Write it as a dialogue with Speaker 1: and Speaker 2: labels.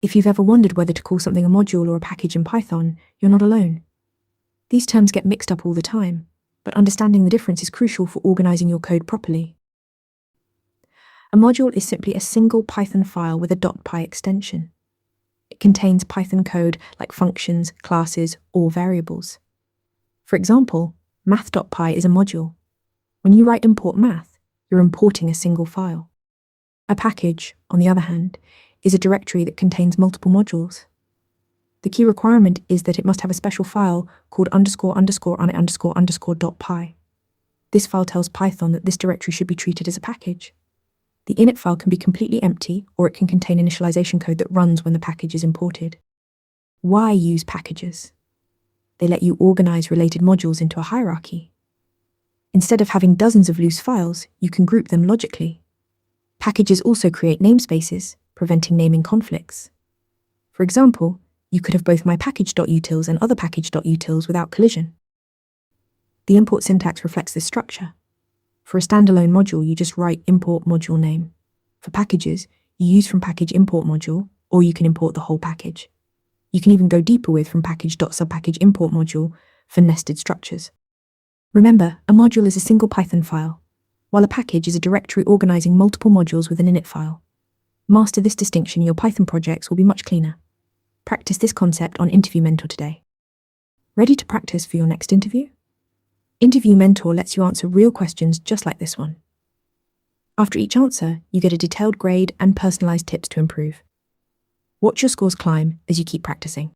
Speaker 1: If you've ever wondered whether to call something a module or a package in Python, you're not alone. These terms get mixed up all the time, but understanding the difference is crucial for organizing your code properly. A module is simply a single Python file with a .py extension. It contains Python code like functions, classes, or variables. For example, math.py is a module. When you write import math, you're importing a single file. A package, on the other hand, is a directory that contains multiple modules. The key requirement is that it must have a special file called __on___.py. This file tells Python that this directory should be treated as a package. The init file can be completely empty, or it can contain initialization code that runs when the package is imported. Why use packages? They let you organize related modules into a hierarchy. Instead of having dozens of loose files, you can group them logically. Packages also create namespaces, preventing naming conflicts. For example, you could have both myPackage.utils and otherPackage.utils without collision. The import syntax reflects this structure. For a standalone module, you just write import module name. For packages, you use from package import module, or you can import the whole package. You can even go deeper with from package.subpackage import module for nested structures. Remember, a module is a single Python file, while a package is a directory organizing multiple modules with an init file. Master this distinction, your Python projects will be much cleaner. Practice this concept on Interview Mentor today. Ready to practice for your next interview? Interview Mentor lets you answer real questions just like this one. After each answer, you get a detailed grade and personalized tips to improve. Watch your scores climb as you keep practicing.